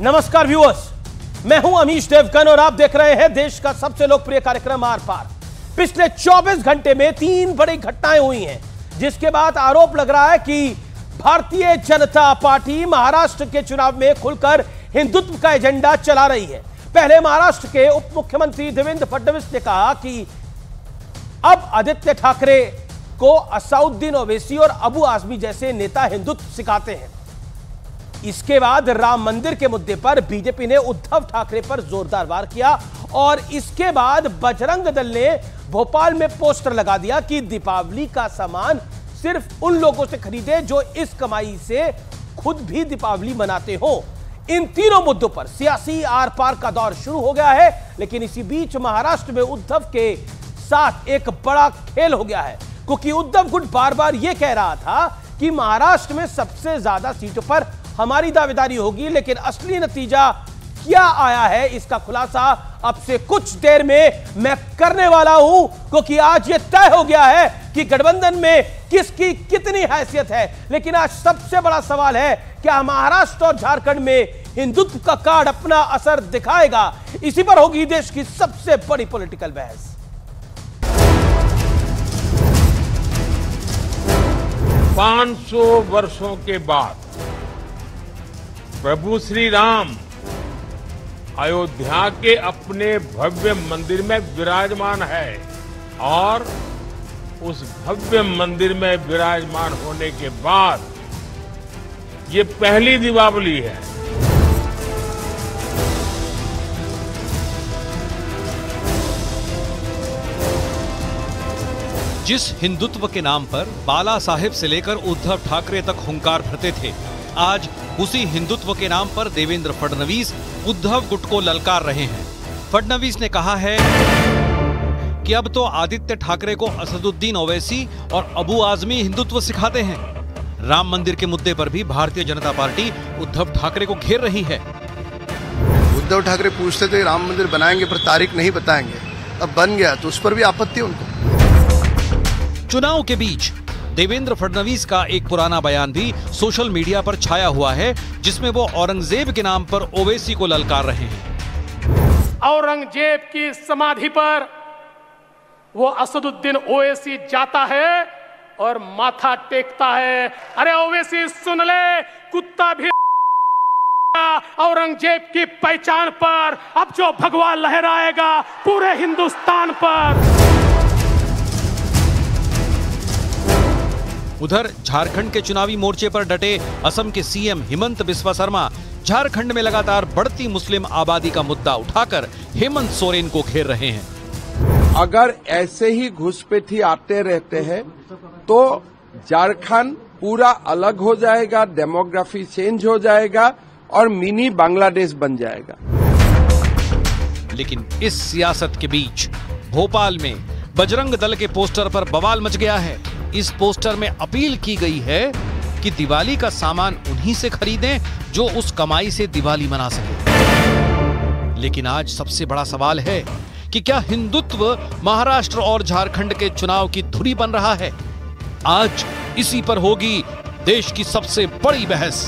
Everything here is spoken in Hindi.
नमस्कार व्यूअर्स, मैं हूं अमीश देवगन और आप देख रहे हैं देश का सबसे लोकप्रिय कार्यक्रम आर पार। पिछले 24 घंटे में 3 बड़ी घटनाएं हुई हैं, जिसके बाद आरोप लग रहा है कि भारतीय जनता पार्टी महाराष्ट्र के चुनाव में खुलकर हिंदुत्व का एजेंडा चला रही है। पहले महाराष्ट्र के उप मुख्यमंत्री देवेंद्र फडणवीस ने कहा कि अब आदित्य ठाकरे को असदुद्दीन ओवैसी और अबू आजमी जैसे नेता हिंदुत्व सिखाते हैं। इसके बाद राम मंदिर के मुद्दे पर बीजेपी ने उद्धव ठाकरे पर जोरदार वार किया और इसके बाद बजरंग दल ने भोपाल में पोस्टर लगा दिया कि दीपावली का सामान सिर्फ उन लोगों से खरीदे जो इस कमाई से खुद भी दीपावली मनाते हो। इन तीनों मुद्दों पर सियासी आर पार का दौर शुरू हो गया है, लेकिन इसी बीच महाराष्ट्र में उद्धव के साथ एक बड़ा खेल हो गया है, क्योंकि उद्धव गुट बार बार यह कह रहा था कि महाराष्ट्र में सबसे ज्यादा सीटों पर हमारी दावेदारी होगी, लेकिन असली नतीजा क्या आया है इसका खुलासा अब से कुछ देर में मैं करने वाला हूं, क्योंकि आज यह तय हो गया है कि गठबंधन में किसकी कितनी हैसियत है। लेकिन आज सबसे बड़ा सवाल है, क्या महाराष्ट्र और झारखंड में हिंदुत्व का कार्ड अपना असर दिखाएगा? इसी पर होगी देश की सबसे बड़ी पॉलिटिकल बहस। पांच 500 वर्षों के बाद प्रभु श्री राम अयोध्या के अपने भव्य मंदिर में विराजमान है और उस भव्य मंदिर में विराजमान होने के बाद ये पहली दीपावली है। जिस हिंदुत्व के नाम पर बाला साहेब से लेकर उद्धव ठाकरे तक हुंकार भरते थे, आज उसी हिंदुत्व के नाम पर देवेंद्र फडणवीस उद्धव गुट को ललकार रहे हैं। फडणवीस ने कहा है कि अब तो आदित्य ठाकरे को असदुद्दीन ओवैसी और अबू आजमी हिंदुत्व सिखाते हैं। राम मंदिर के मुद्दे पर भी भारतीय जनता पार्टी उद्धव ठाकरे को घेर रही है। उद्धव ठाकरे पूछते थे राम मंदिर बनाएंगे पर तारीख नहीं बताएंगे, अब बन गया तो उस पर भी आपत्ति उनको। चुनाव के बीच देवेंद्र फडणवीस का एक पुराना बयान भी सोशल मीडिया पर छाया हुआ है, जिसमें वो औरंगजेब के नाम पर ओवैसी को ललकार रहे हैं। औरंगजेब की समाधि पर वो असदुद्दीन ओवैसी जाता है और माथा टेकता है। अरे ओवैसी सुन ले, कुत्ता भी औरंगजेब की पहचान पर अब जो भगवा लहराएगा पूरे हिंदुस्तान पर। उधर झारखंड के चुनावी मोर्चे पर डटे असम के सीएम हिमंत बिस्वा शर्मा झारखंड में लगातार बढ़ती मुस्लिम आबादी का मुद्दा उठाकर हेमंत सोरेन को घेर रहे हैं। अगर ऐसे ही घुसपैठी आते रहते हैं तो झारखंड पूरा अलग हो जाएगा, डेमोग्राफी चेंज हो जाएगा और मिनी बांग्लादेश बन जाएगा। लेकिन इस सियासत के बीच भोपाल में बजरंग दल के पोस्टर पर बवाल मच गया है। इस पोस्टर में अपील की गई है कि दिवाली का सामान उन्हीं से खरीदें जो उस कमाई से दिवाली मना सके। लेकिन आज सबसे बड़ा सवाल है कि क्या हिंदुत्व महाराष्ट्र और झारखंड के चुनाव की धुरी बन रहा है? आज इसी पर होगी देश की सबसे बड़ी बहस।